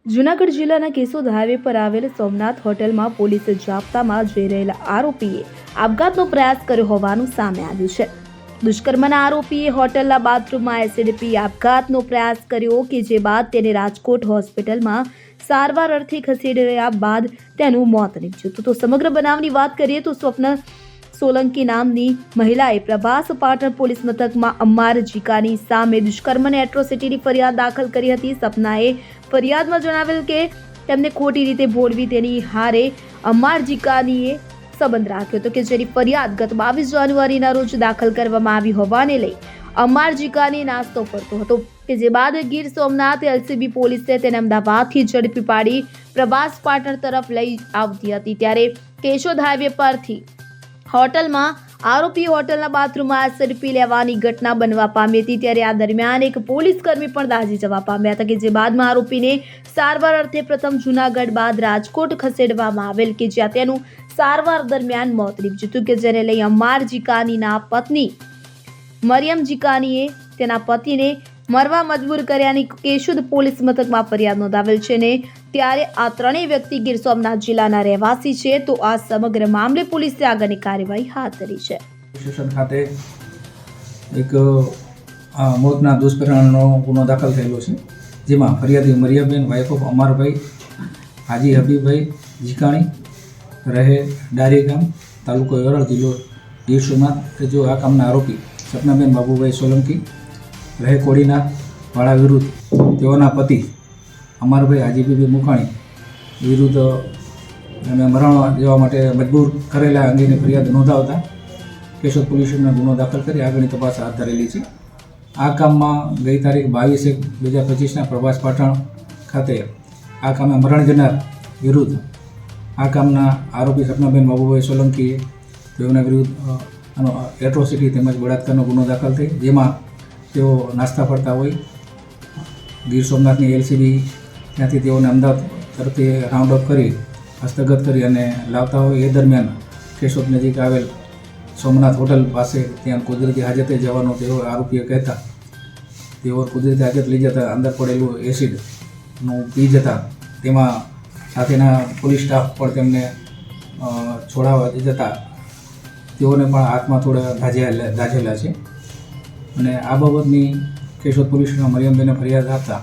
જૂનાગઢ જિલ્લાના કેશોદ હાઈવે પર આવેલ સોમનાથ હોટલમાં પોલીસે જાપ્તામાં જઈ રહેલા આરોપીએ આપઘાતનો પ્રયાસ કર્યો હોવાનું સામે આવ્યું છે। દુષ્કર્મના આરોપીએ હોટલના બાથરૂમમાં એસિડ પી આપઘાતનો પ્રયાસ કર્યો કે જે બાદ તેને રાજકોટ હોસ્પિટલમાં સારવાર અર્થે ખસેડ્યા બાદ તેનું મોત નીપજ્યું હતું। તો સમગ્ર બનાવની વાત કરીએ તો સ્વપ્ન સોલંકી નામની મહિલાએ પ્રભાસ પાટણ પોલીસ મથકમાં અમ્માર જીકાની સામે દુષ્કર્મ અને એટ્રોસિટીની ફરિયાદ દાખલ કરી હતી। સપનાએ ફરિયાદમાં જણાવેલ કે તેમને ખોટી રીતે ભોળવી તેની હારે અમ્માર જીકાનીએ સંબંધ રાખ્યો હતો કે જેની ફરિયાદ ગત 22 જાન્યુઆરીના રોજ દાખલ કરવામાં આવી હોવાને લઈ અમ્માર જીકાની નાસ્તો કરતો હતો કે જે બાદ ગીર સોમનાથ એલસીબી પોલીસે તેને અમદાવાદથી ઝડપી પાડી પ્રભાસ પાટણ તરફ લઈ આવતી હતી। ત્યારે કેશોદ હાઈવે પરથી હોટલમાં આરોપી હોટલના બાથરૂમમાં એસિડ પી લેવાની ઘટના બનવા પામી હતી। ત્યારે આ દરમિયાન એક પોલીસ કર્મી પણ દાઝી જવા પામ્યા હતા કે જે બાદમાં આરોપીને સારવાર અર્થે પ્રથમ જૂનાગઢ બાદ રાજકોટ ખસેડવામાં આવેલ કે જ્યાં તેનું સારવાર દરમિયાન મોત નીપજ્યું હતું કે જેને લઈ અમ્માર જીકાનીના પત્ની મરિયમ જીકાનીએ તેના પતિને મરવા મજબૂર કર્યાની કેશોદ પોલીસ મથકમાં ફરિયાદ નોંધાવેલ છે ને ત્યારે આ ત્રણેય વ્યક્તિ ગીર સોમનાથ જિલ્લાના રહેવાસી છે। તો આ સમગ્ર મામલે પોલીસે આગળની કાર્યવાહી હાથ ધરી છે। સ્ટેશન ખાતે એક મોતના દુષ્કર્મનો ગુનો દાખલ થયેલો છે જેમાં ફરિયાદી મરિયાબેન વાઇફ ઓફ અમરભાઈ હાજી હબીબભાઈ જીકાણી રહે ડારી ગામ તાલુકો યોરળ જિલ્લો ગીર સોમનાથ કે જો આ કામના આરોપી સપનાબેન બાબુભાઈ સોલંકી રહે કોડીના વાળા વિરુદ્ધ તેઓના પતિ અમરભાઈ હાજીબીબી મુકાણી વિરુદ્ધ એને મરણ જવા માટે મજબૂર કરેલા અંગેની ફરિયાદ નોંધાવતા કેશોદ પોલીસ સ્ટેશનમાં ગુનો દાખલ કરી આગળની તપાસ હાથ ધરેલી છે। આ કામમાં ગઈ તારીખ 22/1/2025ના પ્રભાસ પાટણ ખાતે આ કામે મરણ જનાર વિરુદ્ધ આ કામના આરોપી સપનાબેન બાબુભાઈ સોલંકીએ તેઓના વિરુદ્ધ એટ્રોસિટી તેમજ બળાત્કારનો ગુનો દાખલ થઈ જેમાં તેઓ નાસ્તા ફરતા હોય ગીર સોમનાથની એલસીબી ત્યાંથી તેઓને અમદાવાદ તરફથી રાઉન્ડ અપ કરી હસ્તગત કરી અને લાવતા હોય એ દરમિયાન કેશોદ નજીક આવેલ સોમનાથ હોટલ પાસે ત્યાં કુદરતી હાજતે જવાનું તેઓ આરોપીએ કહેતા તેઓ કુદરતી હાજત લઈ જતા અંદર પડેલું એસિડનું પી જતા તેમાં સાથેના પોલીસ સ્ટાફ પણ તેમને છોડાવવા જતા તેઓને પણ હાથમાં થોડા દાઝેલા છે અને આ બાબતની કેશોદ પોલીસ સ્ટેશનમાં મરિયમબેને ફરિયાદ આપતા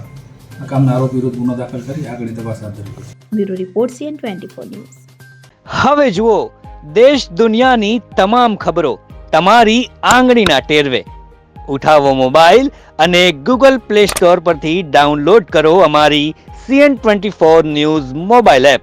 આ કામના આરોપી વિરુદ્ધ ગુનો દાખલ કરી આગળની તપાસ હાથ ધરી છે। Bureau report CN24 news. હવે જુઓ દેશ દુનિયાની તમામ ખબરો તમારી આંગળીના ટેરવે। ઉઠાવો મોબાઈલ અને Google Play Store પરથી ડાઉનલોડ કરો અમારી CN24 ન્યૂઝ મોબાઈલ એપ।